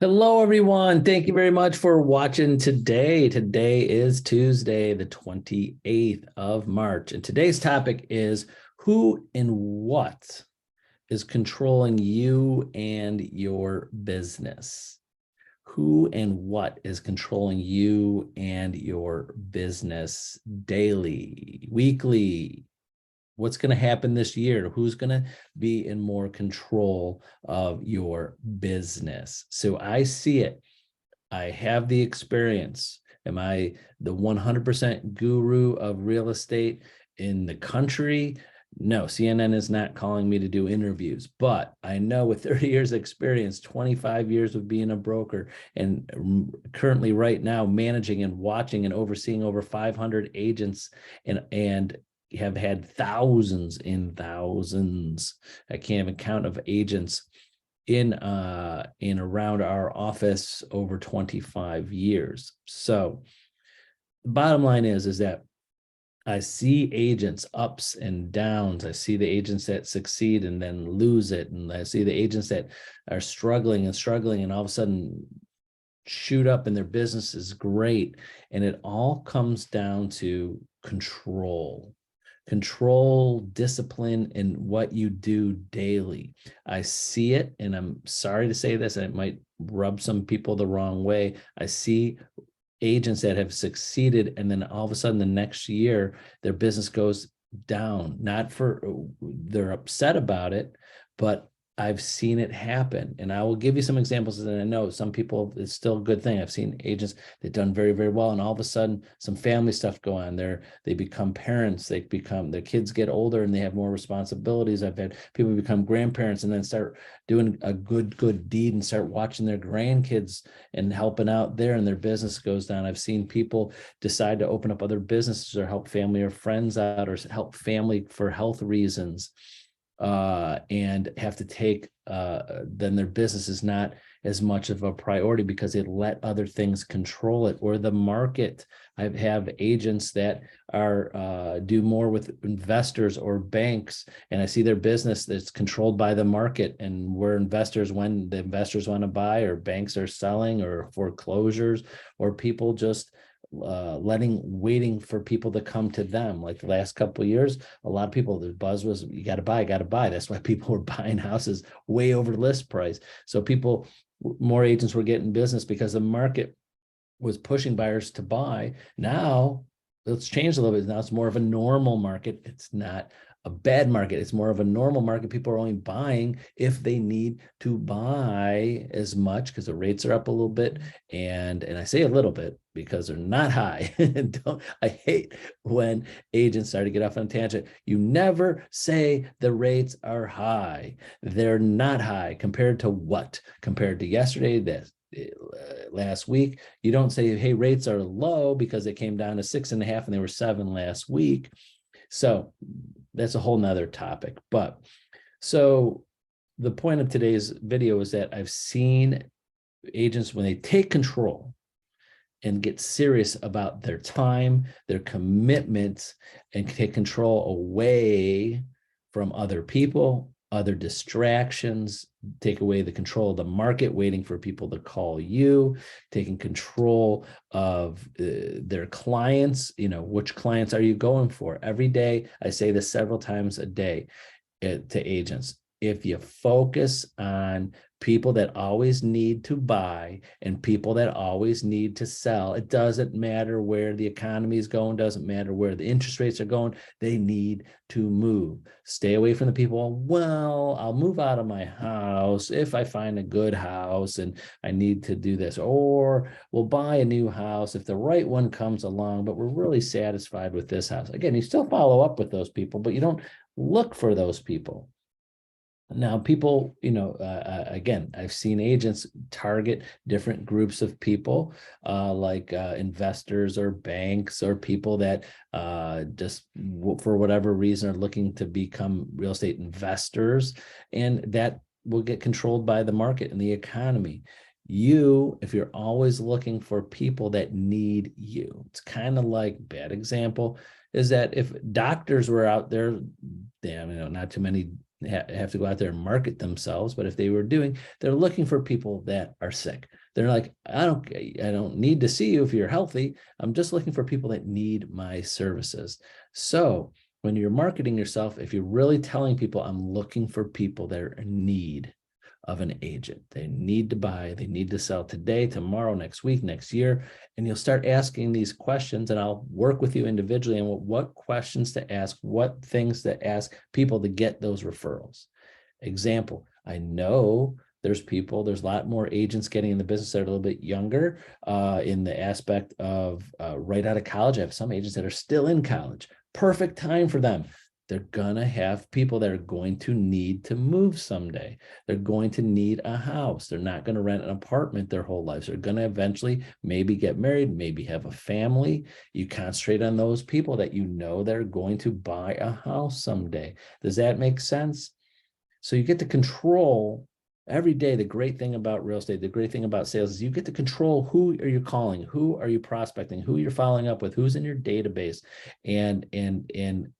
Hello, everyone. Thank you very much for watching today. Today is Tuesday, the 28th of March. And today's topic is who and what is controlling you and your business? Who and what is controlling you and your business daily, weekly? What's going to happen this year? Who's going to be in more control of your business? So I see it. I have the experience. Am I the 100% guru of real estate in the country? No, CNN is not calling me to do interviews, but I know with 30 years experience, 25 years of being a broker, and currently right now managing and watching and overseeing over 500 agents and have had thousands and thousands. I can't even count of agents in around our office over 25 years. So the bottom line is that I see agents ups and downs. I see the agents that succeed and then lose it. And I see the agents that are struggling and all of a sudden shoot up and their business is great. And it all comes down to control, discipline, and what you do daily. I see it, and I'm sorry to say this, and it might rub some people the wrong way. I see agents that have succeeded, and then all of a sudden the next year, their business goes down. Not for they're upset about it, but I've seen it happen. And I will give you some examples. And I know some people, it's still a good thing. I've seen agents that done very, very well. And all of a sudden some family stuff go on there. They become parents, their kids get older and they have more responsibilities. I've had people become grandparents and then start doing a good deed and start watching their grandkids and helping out there, and their business goes down. I've seen people decide to open up other businesses or help family or friends out or help family for health reasons, and have to take, then their business is not as much of a priority because they let other things control it, or the market. I have agents that are do more with investors or banks, and I see their business that's controlled by the market, and we're investors when the investors want to buy, or banks are selling, or foreclosures, or people just waiting for people to come to them. Like the last couple of years, a lot of people, the buzz was, you got to buy. That's why people were buying houses way over list price. So more agents were getting business because the market was pushing buyers to buy. Now it's changed a little bit. Now it's more of a normal market. It's not a bad market. It's more of a normal market. People are only buying if they need to buy as much because the rates are up a little bit. And I say a little bit because they're not high. I hate when agents start to get off on a tangent. You never say the rates are high. They're not high compared to what? Compared to yesterday, last week. You don't say, hey, rates are low because they came down to 6.5 and they were 7 last week. So that's a whole nother topic. But so the point of today's video is that I've seen agents, when they take control and get serious about their time, their commitments, and take control away from other people, other distractions, take away the control of the market, waiting for people to call you, taking control of their clients. Which clients are you going for? Every day, I say this several times a day to agents. If you focus on people that always need to buy and people that always need to sell, it doesn't matter where the economy is going, doesn't matter where the interest rates are going, they need to move. Stay away from the people, well, I'll move out of my house if I find a good house and I need to do this, or we'll buy a new house if the right one comes along, but we're really satisfied with this house. Again, you still follow up with those people, but you don't look for those people. Now, people, again, I've seen agents target different groups of people, like investors or banks or people that just for whatever reason are looking to become real estate investors, and that will get controlled by the market and the economy. If you're always looking for people that need you, it's kind of like, bad example is that if doctors were out there, not too many have to go out there and market themselves. But if they were doing, they're looking for people that are sick. They're like, I don't need to see you if you're healthy. I'm just looking for people that need my services. So when you're marketing yourself, if you're really telling people, I'm looking for people that are in need of an agent, they need to buy, they need to sell today, tomorrow, next week, next year, and you'll start asking these questions, and I'll work with you individually on what questions to ask, what things to ask people to get those referrals. Example, I know there's a lot more agents getting in the business that are a little bit younger in the aspect of right out of college. I have some agents that are still in college. Perfect time for them. They're going to have people that are going to need to move someday. They're going to need a house. They're not going to rent an apartment their whole lives. They're going to eventually maybe get married, maybe have a family. You concentrate on those people that you know they're going to buy a house someday. Does that make sense? So you get to control every day. The great thing about real estate, the great thing about sales is you get to control who are you calling, who are you prospecting, who you're following up with, who's in your database, and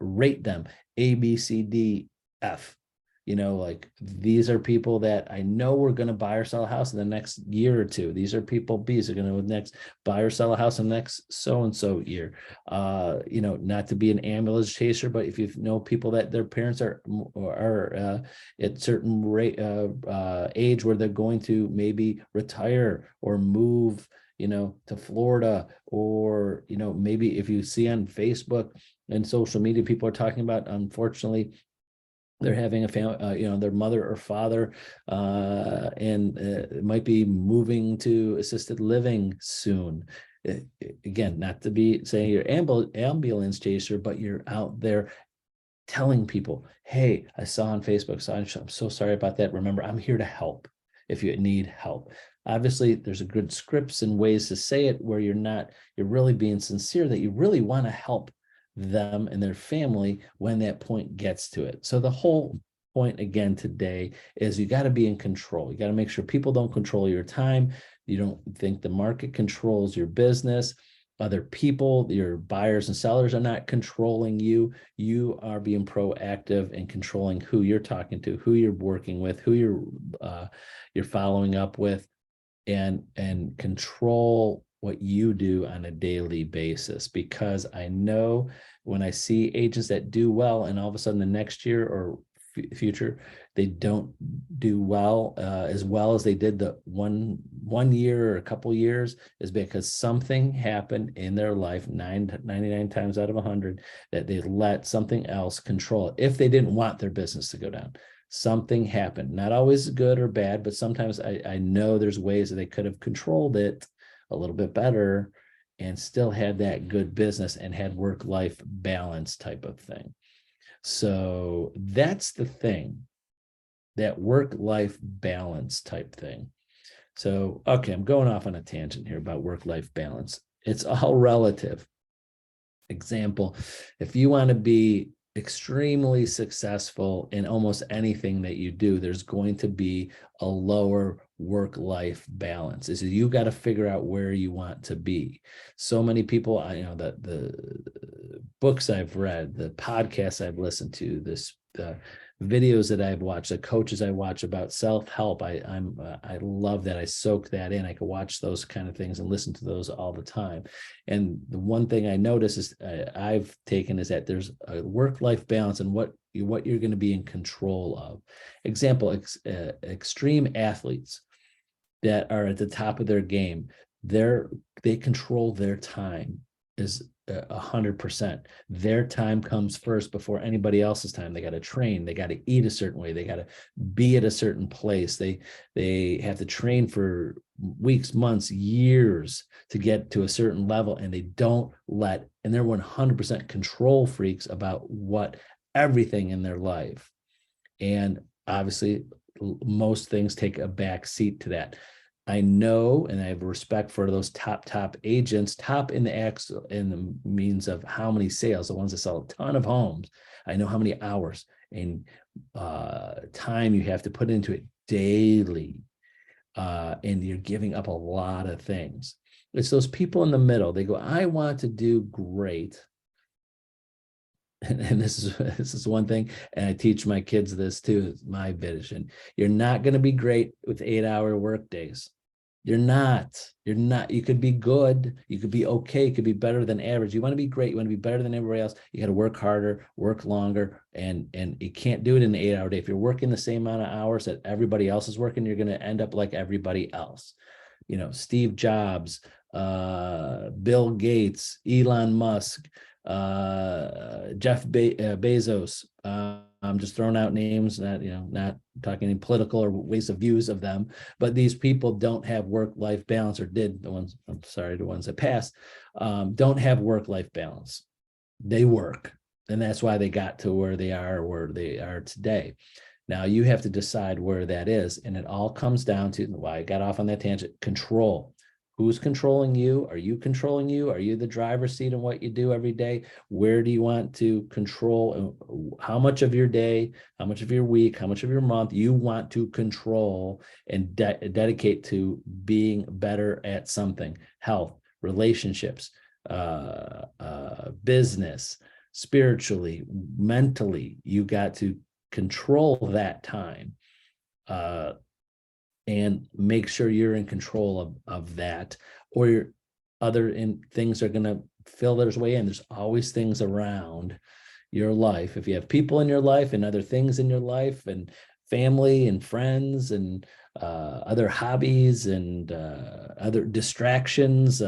rate them A, B, C, D, F. Like these are people that I know we're going to buy or sell a house in the next year or two. These are people B's are going to next buy or sell a house in the next so-and-so year. Not to be an ambulance chaser, but if you know people that their parents are at certain rate age where they're going to maybe retire or move, to Florida, or, maybe if you see on Facebook and social media, people are talking about, unfortunately, they're having a family, their mother or father, and might be moving to assisted living soon. Again, not to be saying you're ambulance chaser, but you're out there telling people, hey, I saw on Facebook, so I'm so sorry about that. Remember, I'm here to help if you need help. Obviously, there's a good scripts and ways to say it where you're really being sincere, that you really want to help them and their family when that point gets to it. So the whole point again today is you got to be in control. You got to make sure people don't control your time. You don't think the market controls your business. Other people, your buyers and sellers, are not controlling you. You are being proactive and controlling who you're talking to, who you're working with, who you're following up with, and control what you do on a daily basis. Because I know when I see agents that do well and all of a sudden the next year or future, they don't do well as they did the one year or a couple years, is because something happened in their life 99 times out of 100 that they let something else control it. If they didn't want their business to go down, something happened, not always good or bad, but sometimes I know there's ways that they could have controlled it a little bit better and still had that good business and had work-life balance type of thing. So that's the thing, that work-life balance type thing. So, okay, I'm going off on a tangent here about work-life balance. It's all relative. Example, if you want to be extremely successful in almost anything that you do, there's going to be a lower work-life balance. So you got to figure out where you want to be. So many people, the books I've read, the podcasts I've listened to, the videos that I've watched, the coaches I watch about self-help, I love that. I soak that in. I can watch those kind of things and listen to those all the time. And the one thing I notice is I've taken is that there's a work-life balance and what you're going to be in control of. Example, extreme athletes that are at the top of their game, they control their time is 100%. Their time comes first before anybody else's time. They got to train. They got to eat a certain way. They got to be at a certain place. They have to train for weeks, months, years to get to a certain level, and they're 100% control freaks about everything in their life. And obviously, most things take a back seat to that. I know, and I have respect for those top agents, top in the means of how many sales, the ones that sell a ton of homes. I know how many hours and time you have to put into it daily, and you're giving up a lot of things. It's those people in the middle. They go, I want to do great, and this is one thing, and I teach my kids this too, my vision. You're not going to be great with 8-hour work days. You're not. You could be good. You could be okay. You could be better than average. You want to be great. You want to be better than everybody else. You got to work harder, work longer, and you can't do it in an 8-hour day. If you're working the same amount of hours that everybody else is working, you're going to end up like everybody else. Steve Jobs, Bill Gates, Elon Musk, Jeff Bezos. I'm just throwing out names, not talking any political or ways of views of them, but these people don't have work-life balance, or did. The ones that passed, don't have work-life balance. They work, and that's why they got to where they are today. Now you have to decide where that is, and it all comes down to why I got off on that tangent. Control. Who's controlling you? Are you controlling you? Are you the driver's seat in what you do every day? Where do you want to control? How much of your day, how much of your week, how much of your month you want to control and dedicate to being better at something? Health, relationships, business, spiritually, mentally. You got to control that time. And make sure you're in control of that, or your things are going to fill their way in. There's always things around your life. If you have people in your life and other things in your life and family and friends and other hobbies and other distractions,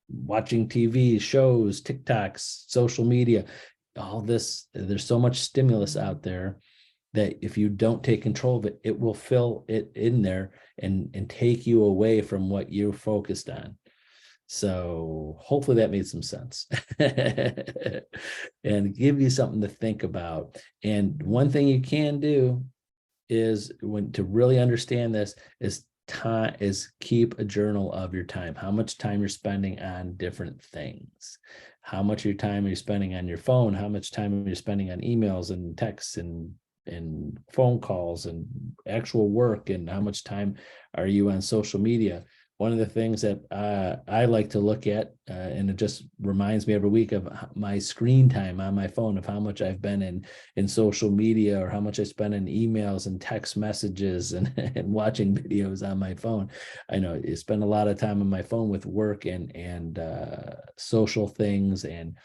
watching TV shows, TikToks, social media, all this, there's so much stimulus out there that if you don't take control of it, it will fill it in there and take you away from what you're focused on. So hopefully that made some sense and give you something to think about. And one thing you can do is, to really understand this, is keep a journal of your time. How much time you're spending on different things. How much of your time are you spending on your phone? How much time are you spending on emails and texts and phone calls and actual work, and how much time are you on social media? One of the things that I like to look at, and it just reminds me every week of my screen time on my phone, of how much I've been in social media, or how much I spend in emails and text messages and watching videos on my phone. I know I spend a lot of time on my phone with work and social things and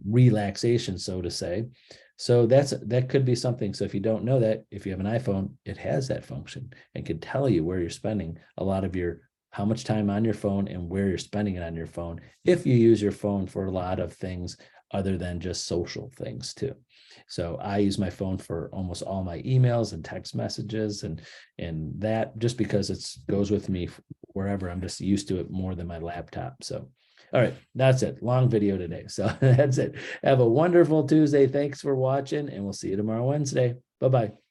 relaxation, so to say. So that could be something. So if you don't know that, if you have an iPhone, it has that function and can tell you where you're spending a lot of how much time on your phone and where you're spending it on your phone, if you use your phone for a lot of things other than just social things too. So I use my phone for almost all my emails and text messages and that, just because it goes with me wherever. I'm just used to it more than my laptop. So all right, that's it. Long video today. So that's it. Have a wonderful Tuesday. Thanks for watching, and we'll see you tomorrow, Wednesday. Bye-bye.